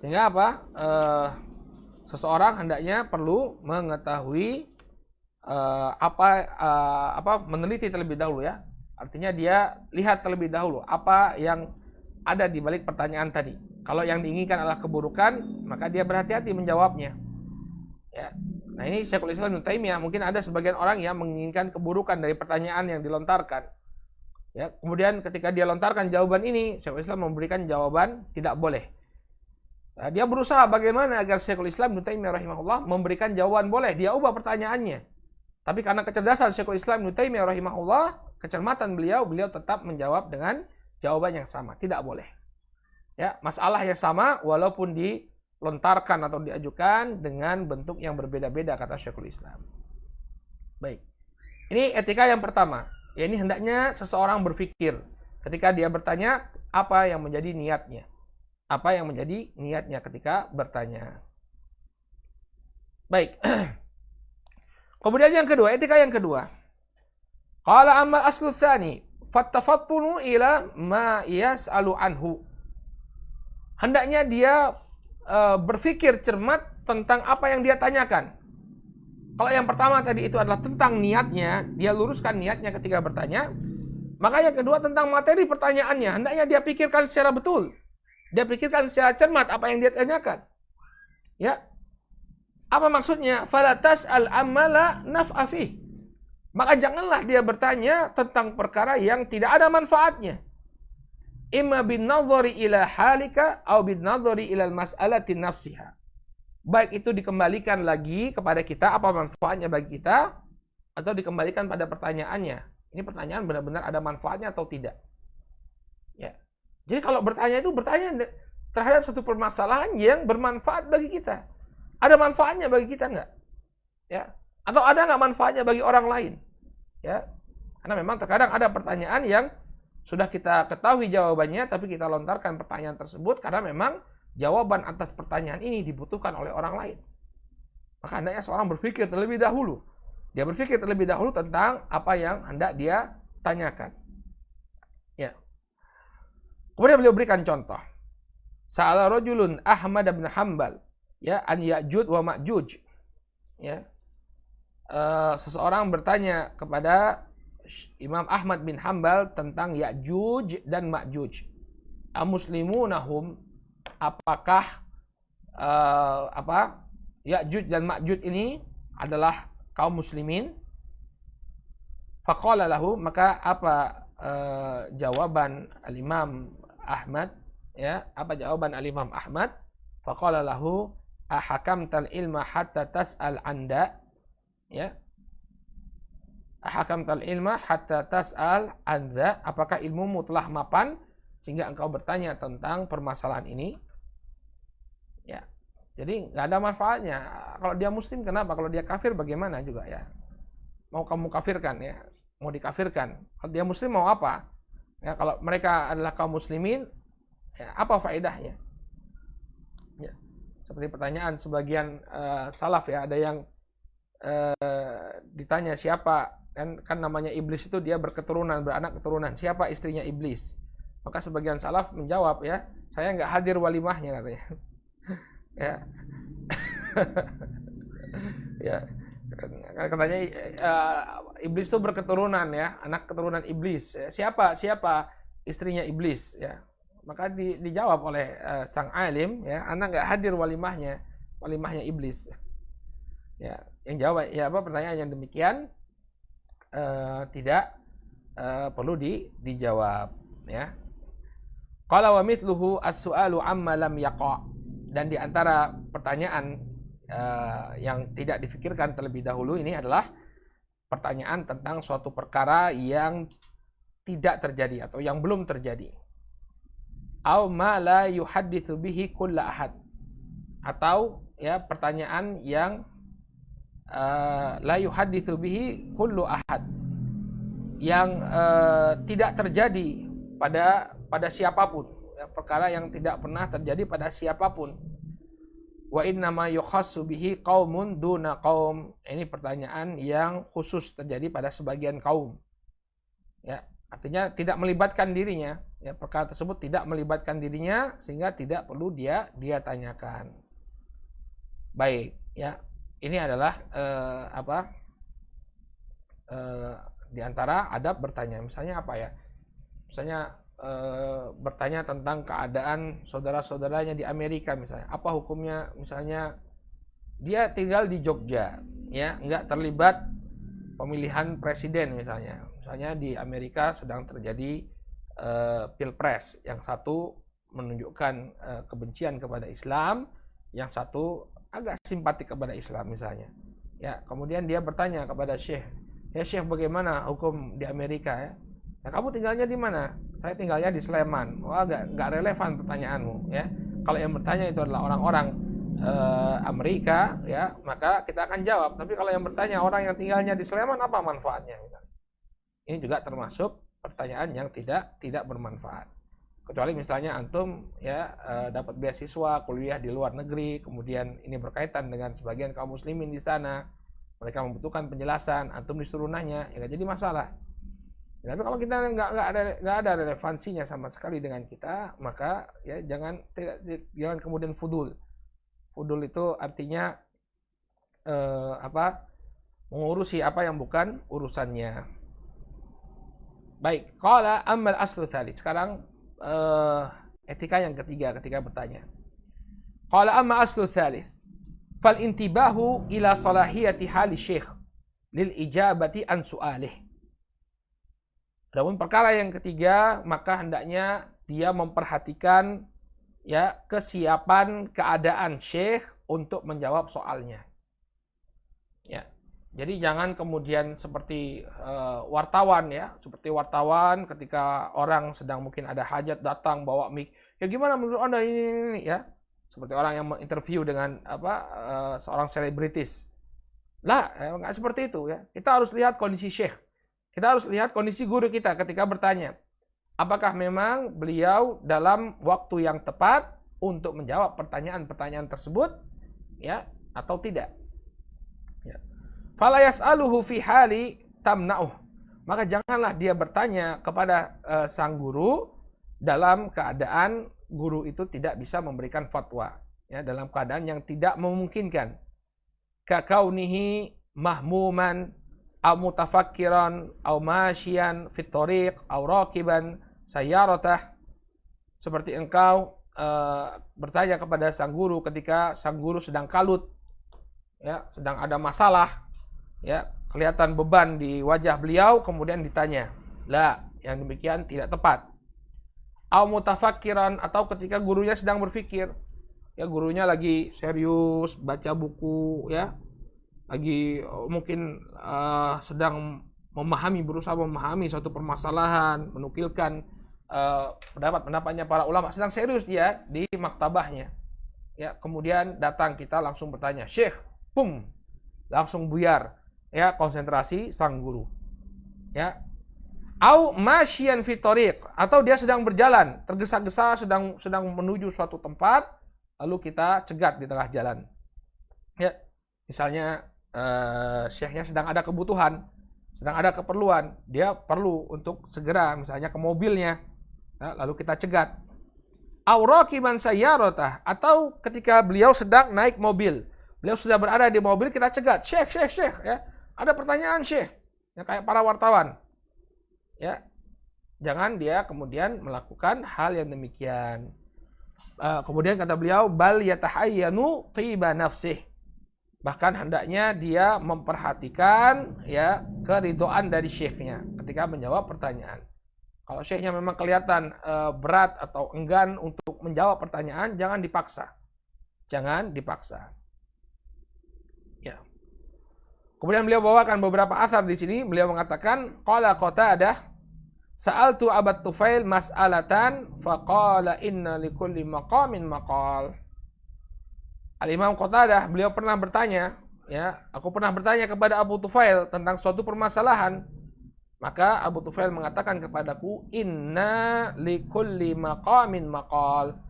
Sehingga seseorang hendaknya perlu mengetahui meneliti terlebih dahulu ya. Artinya dia lihat terlebih dahulu apa yang ada di balik pertanyaan tadi. Kalau yang diinginkan adalah keburukan, maka dia berhati-hati menjawabnya. Ya. Nah, ini Syekhul Islam Ibnu Taimiyah, mungkin ada sebagian orang yang menginginkan keburukan dari pertanyaan yang dilontarkan. Ya, kemudian ketika dia lontarkan jawaban ini, Syekhul Islam memberikan jawaban tidak boleh. Nah, dia berusaha bagaimana agar Syekhul Islam Ibnu Taimiyah rahimahullah memberikan jawaban boleh, dia ubah pertanyaannya. Tapi karena kecerdasan Syekhul Islam Ibnu Taimiyah rahimahullah, kecermatan beliau tetap menjawab dengan jawaban yang sama, tidak boleh. Ya, masalah yang sama walaupun dilontarkan atau diajukan dengan bentuk yang berbeda-beda kata Syekhul Islam. Baik. Ini etika yang pertama. Ya, ini hendaknya seseorang berpikir ketika dia bertanya apa yang menjadi niatnya. Apa yang menjadi niatnya ketika bertanya. Baik. Kemudian yang kedua, etika yang kedua. Qala amal aslu tsani fattafattunu ila ma yas'alu anhu. Hendaknya dia berpikir cermat tentang apa yang dia tanyakan. Kalau yang pertama tadi itu adalah tentang niatnya, dia luruskan niatnya ketika bertanya. Maka yang kedua tentang materi pertanyaannya, hendaknya dia pikirkan secara betul. Dia pikirkan secara cermat apa yang dia tanyakan. Ya. Apa maksudnya? Fala tas'al amala naf'a fih. Maka janganlah dia bertanya tentang perkara yang tidak ada manfaatnya. Imma bin nadhari ila halika au bin nadhari ila al-mas'alati nafsiha. Baik itu dikembalikan lagi kepada kita apa manfaatnya bagi kita atau dikembalikan pada pertanyaannya. Ini pertanyaan benar-benar ada manfaatnya atau tidak. Ya. Jadi kalau bertanya itu bertanya terhadap satu permasalahan yang bermanfaat bagi kita. Ada manfaatnya bagi kita enggak? Ya. Atau ada enggak manfaatnya bagi orang lain? Ya. Karena memang terkadang ada pertanyaan yang sudah kita ketahui jawabannya tapi kita lontarkan pertanyaan tersebut karena memang jawaban atas pertanyaan ini dibutuhkan oleh orang lain. Maka hendaknya seorang berpikir terlebih dahulu. Dia berpikir terlebih dahulu tentang apa yang hendak dia tanyakan. Ya. Kemudian beliau berikan contoh. Sa'ala rajulun Ahmad bin Hanbal, ya, an Ya'juj wa Ma'juj. Ya. Seseorang bertanya kepada Imam Ahmad bin Hanbal tentang Ya'juj dan Ma'juj. Amuslimunahum, apakah Ya'juj dan Ma'juj ini adalah kaum muslimin? Faqala lahu, maka apa jawaban al-Imam Ahmad, ya, apa jawaban al-Imam Ahmad? Faqala lahu ahakamtal ilma hatta tas'al anda, ya. Ahakamtal ilma hatta tas'al anda, apakah ilmumu telah mapan sehingga engkau bertanya tentang permasalahan ini? Ya. Jadi nggak ada manfaatnya. Kalau dia muslim kenapa? Kalau dia kafir bagaimana juga ya? Mau kamu kafirkan ya? mau dikafirkan. Kalau dia muslim mau apa? Ya, kalau mereka adalah kaum muslimin, ya, apa faedahnya? Ya, seperti pertanyaan sebagian salaf ya, ada yang ditanya siapa, kan namanya iblis itu dia berketurunan, beranak keturunan, siapa istrinya iblis? Maka sebagian salaf menjawab ya, saya nggak hadir walimahnya katanya. Ya. Ya. Katanya iblis itu berketurunan ya, anak keturunan iblis. Siapa istrinya iblis ya? Maka dijawab oleh sang alim ya, anak nggak hadir walimahnya iblis. Ya, yang jawab ya apa pertanyaan yang demikian tidak perlu dijawab ya. Qala wa mithluhu as-su'alu amma lam yaqa. Dan di antara pertanyaan yang tidak difikirkan terlebih dahulu ini adalah pertanyaan tentang suatu perkara yang tidak terjadi atau yang belum terjadi. Au ma la yuhadditsu bihi kullu ahad. Atau ya pertanyaan yang la yuhadditsu bihi kullu ahad. Yang tidak terjadi pada siapapun, ya, perkara yang tidak pernah terjadi pada siapapun. Wa innama yukhassu bihi qaumun duna qaum. Ini pertanyaan yang khusus terjadi pada sebagian kaum. Ya, artinya tidak melibatkan dirinya, ya, perkara tersebut tidak melibatkan dirinya sehingga tidak perlu dia tanyakan. Baik, ya. Ini adalah di antara adab bertanya. Misalnya apa ya? Misalnya bertanya tentang keadaan saudara-saudaranya di Amerika misalnya. Apa hukumnya? Misalnya dia tinggal di Jogja, ya, nggak terlibat pemilihan presiden misalnya. Misalnya di Amerika sedang terjadi pilpres, yang satu menunjukkan kebencian kepada Islam, yang satu agak simpatik kepada Islam misalnya. Ya, kemudian dia bertanya kepada Syekh, ya Syekh bagaimana hukum di Amerika ya? Nah, kamu tinggalnya di mana? Saya tinggalnya di Sleman. Wah, nggak relevan pertanyaanmu, ya. Kalau yang bertanya itu adalah orang-orang Amerika, ya, maka kita akan jawab. Tapi kalau yang bertanya orang yang tinggalnya di Sleman, apa manfaatnya? Misalnya. Ini juga termasuk pertanyaan yang tidak bermanfaat. Kecuali misalnya antum ya dapat beasiswa kuliah di luar negeri, kemudian ini berkaitan dengan sebagian kaum muslimin di sana, mereka membutuhkan penjelasan, antum disuruh nanya, ya nggak jadi masalah. Tapi kalau kita nggak ada relevansinya sama sekali dengan kita, maka ya jangan kemudian fudul. Fudul itu artinya mengurusi apa yang bukan urusannya. Baik, qala ammal aslu tsalits. Sekarang etika yang ketiga ketika bertanya. Qala amma aslu tsalits. Fal intibahu ila salahiyati hali syekh lil ijabati an su'alih. Namun perkara yang ketiga, maka hendaknya dia memperhatikan ya kesiapan keadaan syekh untuk menjawab soalnya. Ya. Jadi jangan kemudian seperti wartawan ya, seperti wartawan ketika orang sedang mungkin ada hajat datang bawa mic. Ya gimana menurut Anda ini ya? Seperti orang yang menginterview dengan seorang selebritis. Lah, enggak seperti itu ya. Kita harus lihat kondisi syekh. Kita harus lihat kondisi guru kita ketika bertanya. Apakah memang beliau dalam waktu yang tepat untuk menjawab pertanyaan-pertanyaan tersebut, ya, atau tidak? Ya. Fala yas'aluhu fi hali tamna'uh. Maka janganlah dia bertanya kepada sang guru dalam keadaan guru itu tidak bisa memberikan fatwa, ya, dalam keadaan yang tidak memungkinkan. Kakaunihi mahmuman au mutafakkiran au masyian fit thariq au raqiban sayyaratah. Seperti engkau bertanya kepada sang guru ketika sang guru sedang kalut, ya, sedang ada masalah, ya, kelihatan beban di wajah beliau, kemudian ditanya. Lah, yang demikian tidak tepat. Au mutafakkiran, atau ketika gurunya sedang berpikir, ya, gurunya lagi serius baca buku, ya, lagi mungkin sedang berusaha memahami suatu permasalahan, menukilkan pendapat-pendapatnya para ulama, sedang serius dia di maktabahnya. Ya, kemudian datang kita langsung bertanya, Syekh, langsung buyar ya konsentrasi sang guru. Ya. Au masyian fi thariq, atau dia sedang berjalan, tergesa-gesa sedang menuju suatu tempat, lalu kita cegat di tengah jalan. Ya. Misalnya syekhnya sedang ada kebutuhan, sedang ada keperluan, dia perlu untuk segera misalnya ke mobilnya, ya, lalu kita cegat. Au raqiban sayyarotah, atau ketika beliau sedang naik mobil, beliau sudah berada di mobil, kita cegat, syekh, ya, ada pertanyaan syekh, ya, kayak para wartawan, ya, jangan dia kemudian melakukan hal yang demikian. Kemudian kata beliau, bal yatahayyanu tiba nafsih, bahkan hendaknya dia memperhatikan, ya, keridhaan dari syekhnya ketika menjawab pertanyaan. Kalau syekhnya memang kelihatan berat atau enggan untuk menjawab pertanyaan, jangan dipaksa. Jangan dipaksa. Ya. Kemudian beliau bawakan beberapa asar di sini. Beliau mengatakan, qala Qatadah, sa'altu Abat Tufail mas'alatan faqala inna likulli maqamin maqal. Al-Imam Qatadah, beliau pernah bertanya, ya, aku pernah bertanya kepada Abu Tufail tentang suatu permasalahan. Maka Abu Tufail mengatakan kepadaku, inna likulli maqamin maqal.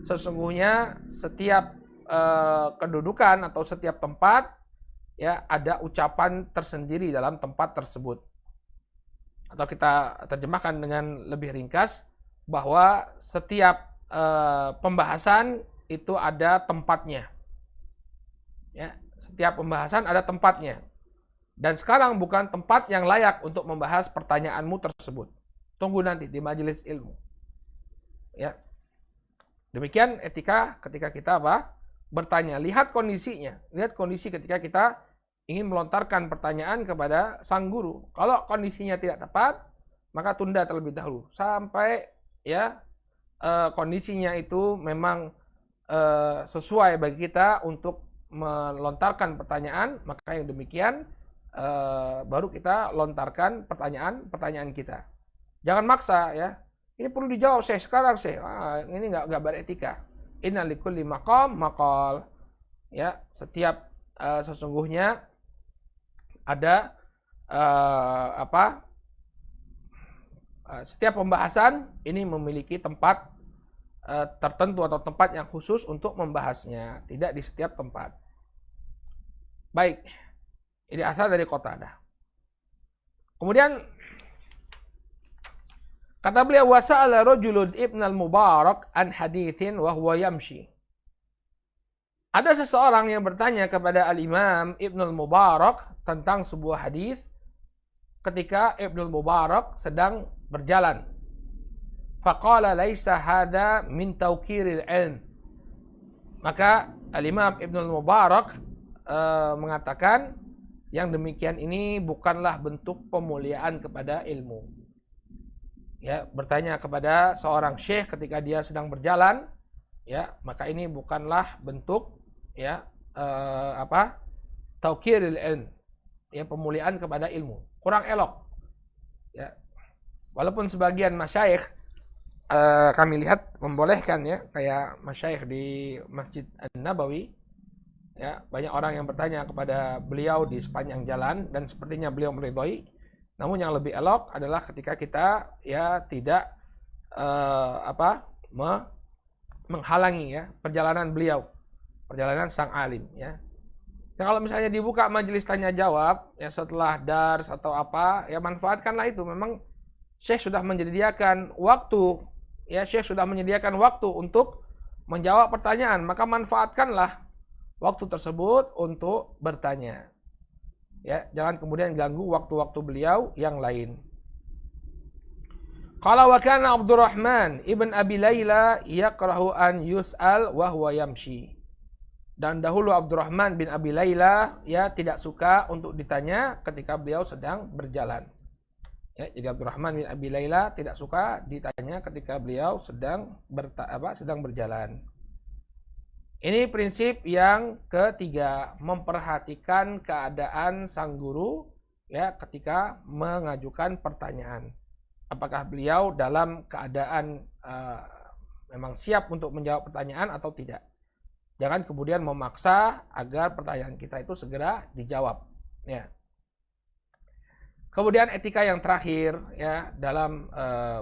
Sesungguhnya setiap kedudukan atau setiap tempat, ya, ada ucapan tersendiri dalam tempat tersebut. Atau kita terjemahkan dengan lebih ringkas, bahwa setiap pembahasan itu ada tempatnya. Ya, setiap pembahasan ada tempatnya. Dan sekarang bukan tempat yang layak untuk membahas pertanyaanmu tersebut. Tunggu nanti di majelis ilmu. Ya. Demikian etika ketika kita bertanya. Lihat kondisinya. Lihat kondisi ketika kita ingin melontarkan pertanyaan kepada sang guru. Kalau kondisinya tidak tepat, maka tunda terlebih dahulu. Sampai, ya, kondisinya itu memang sesuai bagi kita untuk melontarkan pertanyaan, maka yang demikian baru kita lontarkan pertanyaan kita. Jangan maksa, ya. Ini perlu dijawab saya sekarang, saya. Ini nggak beretika. Inna likulli maqam maqal. Ya, setiap sesungguhnya ada setiap pembahasan ini memiliki tempat tertentu atau tempat yang khusus untuk membahasnya, tidak di setiap tempat. Baik, ini asal dari Qatadah. Kemudian kata beliau, wasa'ala rajulun ibn al-Mubarak an hadithin wa huwa yamshi. Ada seseorang yang bertanya kepada Al-Imam Ibn al-Mubarak tentang sebuah hadis ketika Ibn al-Mubarak sedang berjalan. Faqala laisa hada min tawqiril ilm. Maka Al-Imam Ibn al-Mubarak mengatakan, yang demikian ini bukanlah bentuk pemuliaan kepada ilmu. Ya, bertanya kepada seorang syekh ketika dia sedang berjalan, ya, maka ini bukanlah bentuk, ya, tawqiril ilm, ya, pemuliaan kepada ilmu. Kurang elok. Ya. Walaupun sebagian masyayikh kami lihat membolehkan, ya, kayak masyayikh di Masjid An-Nabawi, ya, banyak orang yang bertanya kepada beliau di sepanjang jalan dan sepertinya beliau meridhoi. Namun yang lebih elok adalah ketika kita, ya, tidak menghalangi, ya, perjalanan beliau, perjalanan sang alim, ya. Dan kalau misalnya dibuka majelis tanya jawab, ya, setelah dars atau apa, ya, manfaatkanlah itu. Memang Syekh sudah menyediakan waktu, ya, Syekh sudah menyediakan waktu untuk menjawab pertanyaan, maka manfaatkanlah waktu tersebut untuk bertanya. Ya, jangan kemudian ganggu waktu-waktu beliau yang lain. Qala wa kana Abdurrahman ibn Abi Layla yakrahu an yus'al wa huwa yamshi. Dan dahulu Abdurrahman bin Abi Layla, ya, tidak suka untuk ditanya ketika beliau sedang berjalan. Ya, jadi Abdurrahman bin Abi Layla tidak suka ditanya ketika beliau sedang berjalan. Ini prinsip yang ketiga, memperhatikan keadaan sang guru, ya, ketika mengajukan pertanyaan. Apakah beliau dalam keadaan memang siap untuk menjawab pertanyaan atau tidak. Jangan kemudian memaksa agar pertanyaan kita itu segera dijawab, ya. Kemudian etika yang terakhir ya dalam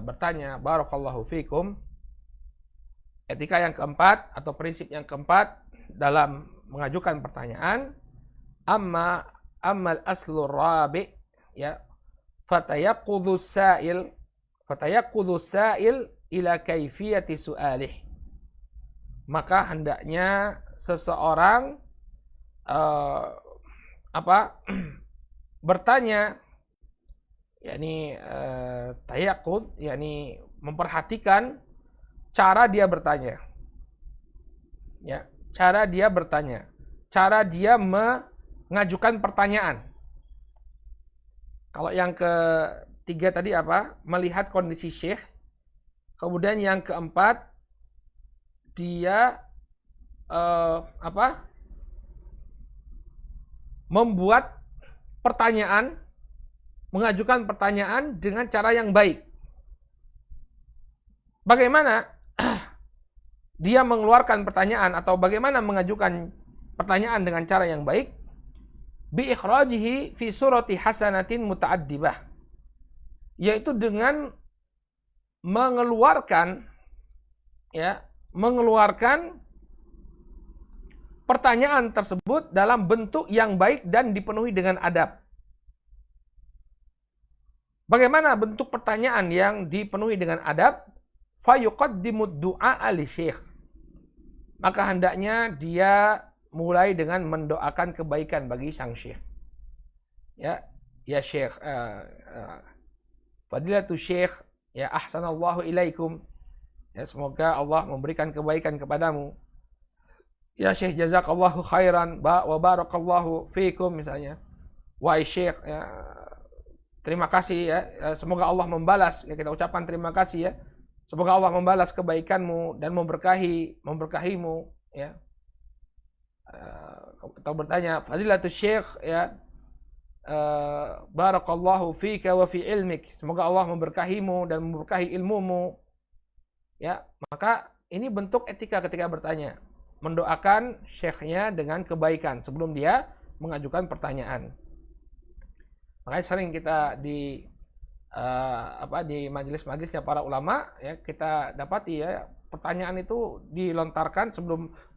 bertanya, barakallahu fikum. Etika yang keempat atau prinsip yang keempat dalam mengajukan pertanyaan, ammal aslur rabi ya fatayaqqudhu sa'il ila kaifiyati su'alih. Maka hendaknya seseorang bertanya, yakni tayaqqudz, yakni memperhatikan cara dia bertanya. Ya, cara dia bertanya, cara dia mengajukan pertanyaan. Kalau yang ketiga tadi apa? Melihat kondisi syekh. Kemudian yang keempat, dia membuat pertanyaan, mengajukan pertanyaan dengan cara yang baik. Bagaimana dia mengeluarkan pertanyaan atau bagaimana mengajukan pertanyaan dengan cara yang baik? Bi ikhrajihi fi surati hasanatin muta'addibah. Yaitu dengan mengeluarkan pertanyaan tersebut dalam bentuk yang baik dan dipenuhi dengan adab. Bagaimana bentuk pertanyaan yang dipenuhi dengan adab? Fayuqaddimud du'a li syekh. Maka hendaknya dia mulai dengan mendoakan kebaikan bagi sang syekh. Ya syekh, fadilatu syekh, ya ahsanallahu ilaikum. Ya, semoga Allah memberikan kebaikan kepadamu. Ya syekh, jazakallahu khairan wa barakallahu fiikum misalnya. Wahai syekh, ya, terima kasih ya. Semoga Allah membalas, ya kita ucapkan terima kasih ya. Semoga Allah membalas kebaikanmu dan memberkahimu ya. Atau bertanya, fadilatul syekh ya, barakallahu fika wa fi ilmik. Semoga Allah memberkahimu dan memberkahi ilmumu. Ya, maka ini bentuk etika ketika bertanya. Mendoakan syekhnya dengan kebaikan sebelum dia mengajukan pertanyaan. Makanya sering kita di majelis-majelisnya para ulama ya, kita dapati ya pertanyaan itu dilontarkan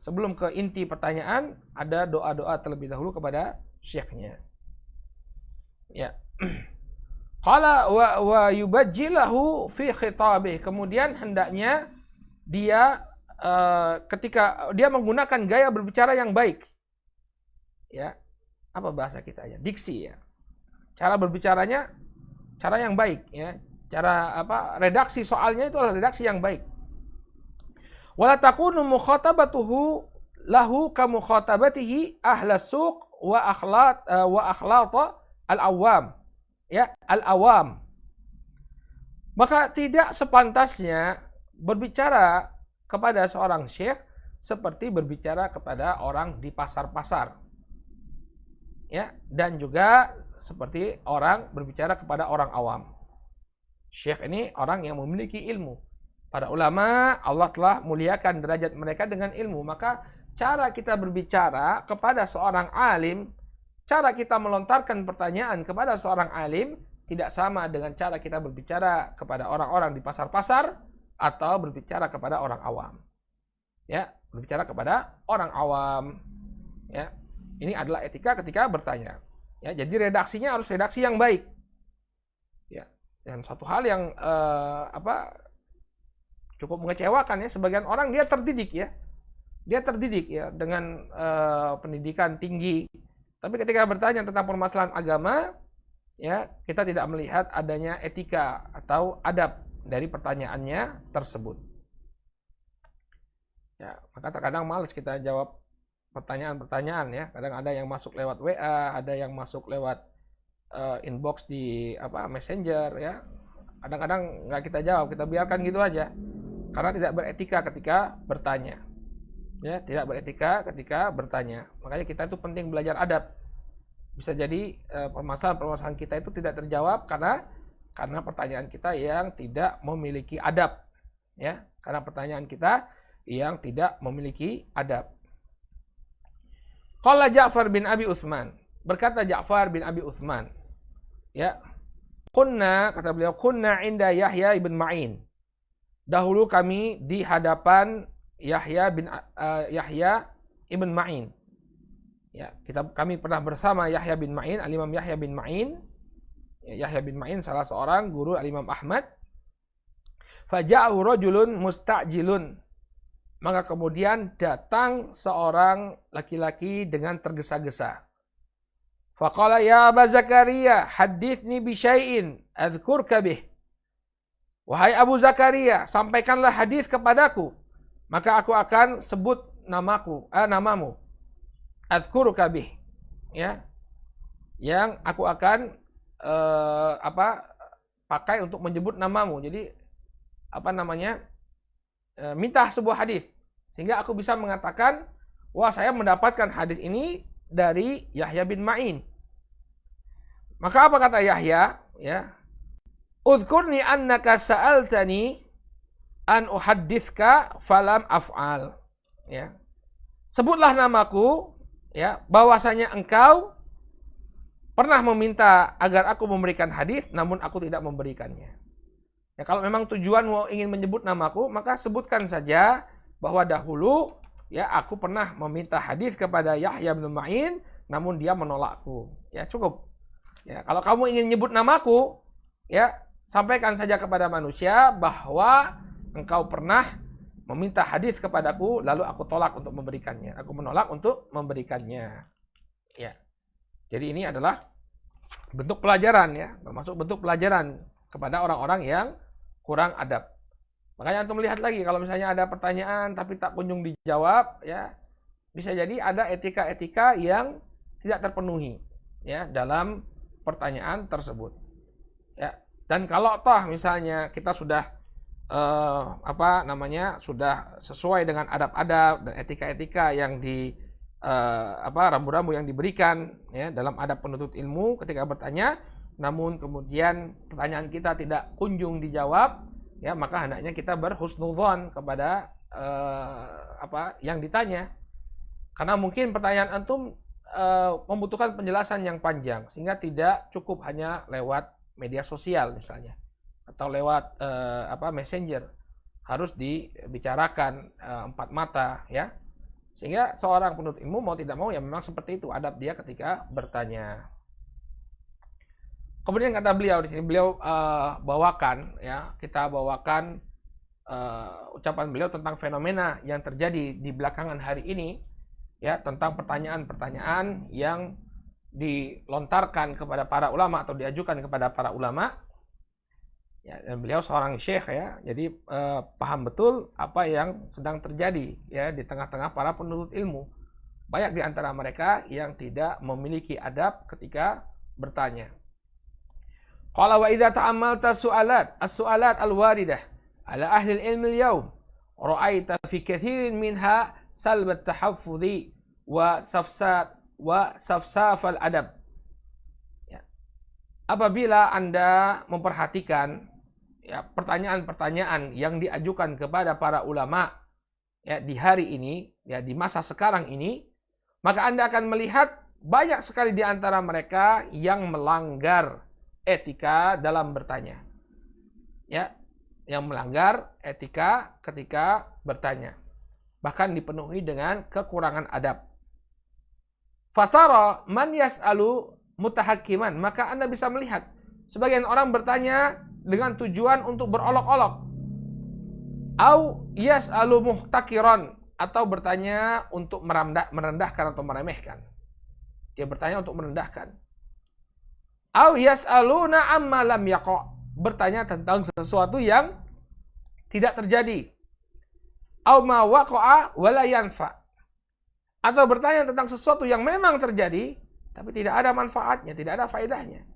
sebelum ke inti pertanyaan ada doa-doa terlebih dahulu kepada syekhnya. Ya. Qala wa yubajjilahu fi khitabih. Kemudian hendaknya dia ketika dia menggunakan gaya berbicara yang baik. Ya. Apa bahasa kita ya? Diksi ya. Cara berbicaranya cara yang baik ya. Cara redaksi soalnya itu adalah redaksi yang baik. Wala takunu mukhatabatuhu lahu ka mukhatabatihi ahlas suq wa akhlata al-awam. Ya, al-awam. Maka tidak sepantasnya berbicara kepada seorang syekh seperti berbicara kepada orang di pasar-pasar. Ya, dan juga seperti orang berbicara kepada orang awam. Syekh ini orang yang memiliki ilmu. Para ulama, Allah telah muliakan derajat mereka dengan ilmu. Maka cara kita berbicara kepada seorang alim, cara kita melontarkan pertanyaan kepada seorang alim, tidak sama dengan cara kita berbicara kepada orang-orang di pasar-pasar atau berbicara kepada orang awam. Ya, berbicara kepada orang awam. Ya, ini adalah etika ketika bertanya. Ya, jadi redaksinya harus redaksi yang baik. Ya, dan satu hal yang cukup mengecewakan ya, sebagian orang dia terdidik ya. Dia terdidik ya dengan pendidikan tinggi. Tapi ketika bertanya tentang permasalahan agama, ya, kita tidak melihat adanya etika atau adab dari pertanyaannya tersebut. Ya, maka terkadang malas kita jawab pertanyaan-pertanyaan ya. Kadang ada yang masuk lewat WA, ada yang masuk lewat inbox di Messenger ya. Kadang-kadang nggak kita jawab, kita biarkan gitu aja. Karena tidak beretika ketika bertanya. Ya, tidak beretika ketika bertanya. Makanya kita itu penting belajar adab. Bisa jadi permasalahan-permasalahan kita itu tidak terjawab karena pertanyaan kita yang tidak memiliki adab. Ya, karena pertanyaan kita yang tidak memiliki adab. Qala Ja'far bin Abi Utsman, berkata Ja'far bin Abi Utsman, ya, Kunna, kata beliau, kunna inda Yahya ibn Ma'in. Dahulu kami di hadapan Yahya ibn Ma'in. Ya, kami pernah bersama Yahya bin Ma'in, Al-Imam Yahya bin Ma'in. Ya, Yahya bin Ma'in salah seorang guru Al-Imam Ahmad. Faja'ahu rajulun musta'jilun. Maka kemudian datang seorang laki-laki dengan tergesa-gesa. Faqala ya Aba Zakaria, hadithni bi syai'in adzkurka bih. Wahai Abu Zakaria, sampaikanlah hadis kepadaku, maka aku akan sebut namamu. Adzkuruka bih. Ya. Yang aku akan pakai untuk menyebut namamu. Jadi minta sebuah hadis sehingga aku bisa mengatakan, wah, saya mendapatkan hadis ini dari Yahya bin Ma'in. Maka apa kata Yahya? Ya. Udhkurni annaka sa'altani an uhaddithka falam af'al. Ya. Sebutlah namaku, ya, bahwasanya engkau pernah meminta agar aku memberikan hadis, namun aku tidak memberikannya. Ya, kalau memang tujuanmu ingin menyebut namaku, maka sebutkan saja bahwa dahulu, ya, aku pernah meminta hadis kepada Yahya bin Ma'in, namun dia menolakku. Ya, cukup. Ya, kalau kamu ingin menyebut namaku, ya, sampaikan saja kepada manusia bahwa engkau pernah meminta hadis kepadaku, lalu aku tolak untuk memberikannya. Aku menolak untuk memberikannya. Ya. Jadi ini adalah bentuk pelajaran, ya, termasuk bentuk pelajaran kepada orang-orang yang kurang adab. Makanya antum lihat lagi, kalau misalnya ada pertanyaan tapi tak kunjung dijawab, ya, bisa jadi ada etika-etika yang tidak terpenuhi, ya, dalam pertanyaan tersebut. Ya. Dan kalau toh misalnya kita sudah sudah sesuai dengan adab-adab dan etika-etika yang rambu-rambu yang diberikan, ya, dalam adab penuntut ilmu ketika bertanya, namun kemudian pertanyaan kita tidak kunjung dijawab, ya, maka hendaknya kita berhusnudzon kepada yang ditanya, karena mungkin pertanyaan antum membutuhkan penjelasan yang panjang sehingga tidak cukup hanya lewat media sosial misalnya atau lewat messenger, harus dibicarakan empat mata, ya, sehingga seorang penuntut ilmu mau tidak mau, ya, memang seperti itu adab dia ketika bertanya. Kemudian kata beliau di sini, beliau kita bawakan ucapan beliau tentang fenomena yang terjadi di belakangan hari ini, ya, tentang pertanyaan-pertanyaan yang dilontarkan kepada para ulama atau diajukan kepada para ulama. Ya, dan beliau seorang syekh, ya, jadi paham betul apa yang sedang terjadi, ya, di tengah-tengah para penuntut ilmu. Banyak di antara mereka yang tidak memiliki adab ketika bertanya. Qala wa idza ta'ammalta as-su'alat al-waridah ala ahli al-ilm al-yawm ra'aita fi kathirin minha salb at-tahaffudhi wa safsaf al-adab. Ya. Apabila Anda memperhatikan, ya, pertanyaan-pertanyaan yang diajukan kepada para ulama, ya, di hari ini, ya, di masa sekarang ini, maka Anda akan melihat banyak sekali di antara mereka yang melanggar etika dalam bertanya. Ya, yang melanggar etika ketika bertanya. Bahkan dipenuhi dengan kekurangan adab. Fatara man yas'alu mutahakkiman, maka Anda bisa melihat sebagian orang bertanya dengan tujuan untuk berolok-olok. Au yas'alu muhtakiran, atau bertanya untuk merendahkan atau meremehkan. Dia bertanya untuk merendahkan. Au yas'aluna amma lam yaqa, bertanya tentang sesuatu yang tidak terjadi. Au ma waqa'a wala yanfa, atau bertanya tentang sesuatu yang memang terjadi tapi tidak ada manfaatnya, tidak ada faedahnya.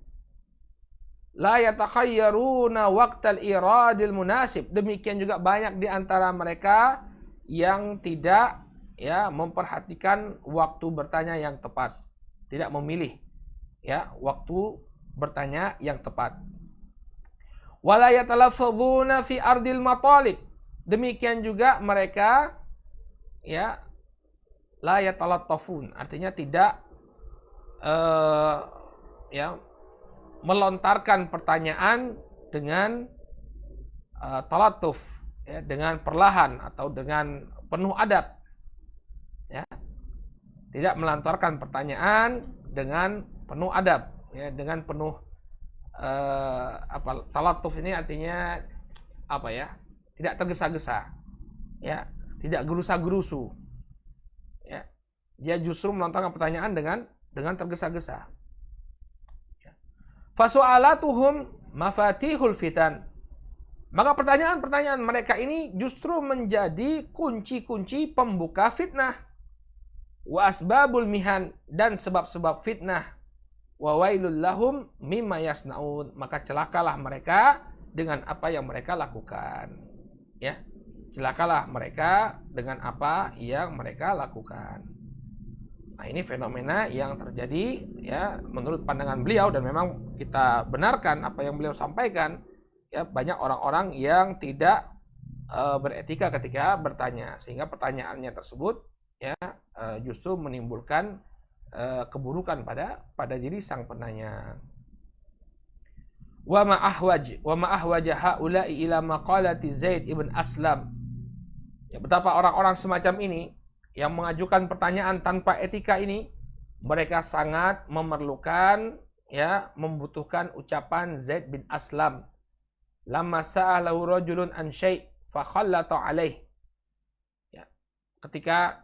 La yatakhayyaruna waqtal iradil munasib, demikian juga banyak di antara mereka yang tidak, ya, memperhatikan waktu bertanya yang tepat, tidak memilih, ya, waktu bertanya yang tepat. Wala yatalaffazuna fi ardil matalib, demikian juga mereka, ya, la yatalattafun, artinya tidak melontarkan pertanyaan dengan talatuf, ya, dengan perlahan atau dengan penuh adab, ya. Tidak melontarkan pertanyaan dengan penuh adab, ya, dengan penuh talatuf ini artinya apa ya? Tidak tergesa-gesa, ya, tidak gerusa-gerusu, ya. Dia justru melontarkan pertanyaan dengan tergesa-gesa. Fasu'alatuhum mafatihul fitan. Maka pertanyaan-pertanyaan mereka ini justru menjadi kunci-kunci pembuka fitnah. Wa asbabul mihan, dan sebab-sebab fitnah. Wa wailul lahum mimma yasnaun. Maka celakalah mereka dengan apa yang mereka lakukan. Ya, celakalah mereka dengan apa yang mereka lakukan. Nah, ini fenomena yang terjadi, ya, menurut pandangan beliau, dan memang kita benarkan apa yang beliau sampaikan. Ya, banyak orang-orang yang tidak beretika ketika bertanya, sehingga pertanyaannya tersebut, ya, justru menimbulkan keburukan pada diri sang penanya. Wa ma ahwaj haula'i ila maqalati Zaid ibn Aslam. Ya, betapa orang-orang semacam ini yang mengajukan pertanyaan tanpa etika ini, mereka sangat memerlukan, ya, membutuhkan ucapan Zaid bin Aslam. Lamma sa'alahu rajulun an syai' fa khallata alaih. Ya, ketika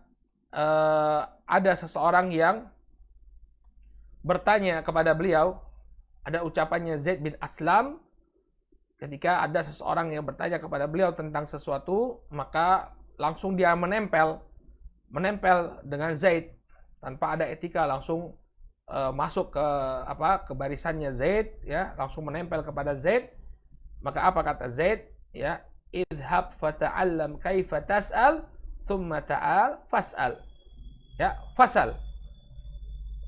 ada seseorang yang bertanya kepada beliau, ada ucapannya Zaid bin Aslam, ketika ada seseorang yang bertanya kepada beliau tentang sesuatu, maka langsung dia menempel dengan Zaid tanpa ada etika, langsung masuk ke barisannya Zaid, ya, langsung menempel kepada Zaid. Maka apa kata Zaid? Ya, idhab fata'allam kaifa tas'al thumma ta'al fas'al. Ya, fasal.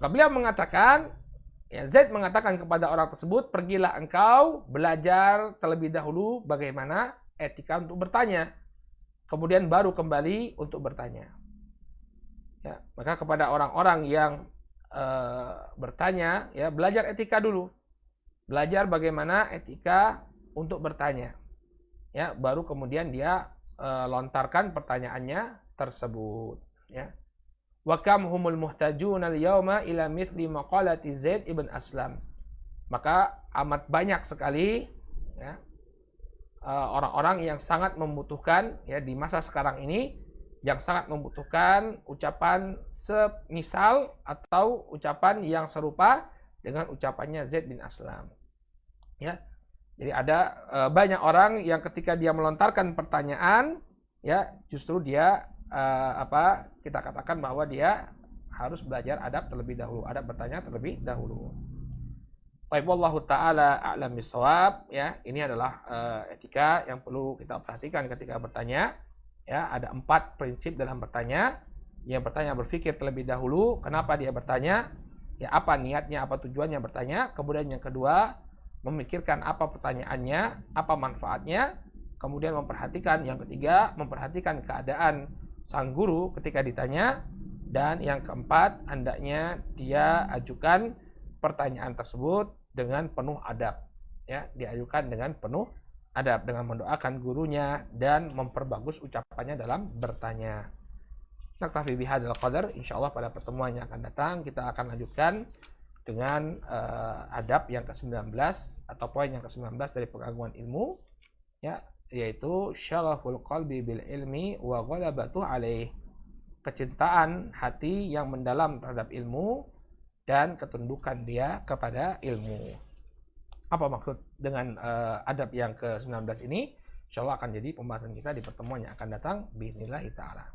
Maka beliau mengatakan, ya, Zaid mengatakan kepada orang tersebut, pergilah engkau belajar terlebih dahulu bagaimana etika untuk bertanya, kemudian baru kembali untuk bertanya. Ya, maka kepada orang-orang yang bertanya, ya, belajar etika dulu, belajar bagaimana etika untuk bertanya, ya, baru kemudian dia lontarkan pertanyaannya tersebut, ya. Wa kam humul muhtajuna al-yauma ila mithli maqalati Zaid ibn Aslam. Maka amat banyak sekali, ya, orang-orang yang sangat membutuhkan, ya, di masa sekarang ini, yang sangat membutuhkan ucapan semisal atau ucapan yang serupa dengan ucapannya Zaid bin Aslam, ya. Jadi ada banyak orang yang ketika dia melontarkan pertanyaan, ya, justru dia kita katakan bahwa dia harus belajar adab terlebih dahulu, adab bertanya terlebih dahulu. Baik, wallahu taala a'lam bishawab, ya. Ini adalah etika yang perlu kita perhatikan ketika bertanya, ya. Ada 4 prinsip dalam bertanya. Yang pertama, berpikir terlebih dahulu kenapa dia bertanya, ya, apa niatnya, apa tujuannya bertanya. Kemudian yang kedua, memikirkan apa pertanyaannya, apa manfaatnya. Kemudian memperhatikan, yang ketiga, memperhatikan keadaan sang guru ketika ditanya. Dan yang keempat, hendaknya dia ajukan pertanyaan tersebut dengan penuh adab, ya, diajukan dengan penuh adab, dengan mendoakan gurunya dan memperbagus ucapannya dalam bertanya. Naktafi bihadzal qadar. Insyaallah pada pertemuan yang akan datang kita akan lanjutkan dengan adab yang ke-19 atau poin yang ke-19 dari pengagungan ilmu, ya, yaitu syaraful qalbi bil ilmi wa ghalabatu alaih. Kecintaan hati yang mendalam terhadap ilmu dan ketundukan dia kepada ilmu. Apa maksud dengan adab yang ke-19 ini? Insyaallah akan jadi pembahasan kita di pertemuan yang akan datang biidznillah taala.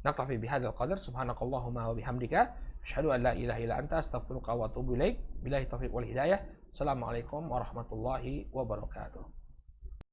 Naktafi bihadzal qadar. Subhanakallahumma wa bihamdika asyhadu an la ilaha illa anta astaghfiruka wa atubu ilaik. Billahi taufiq wal hidayah. Assalamualaikum warahmatullahi wabarakatuh.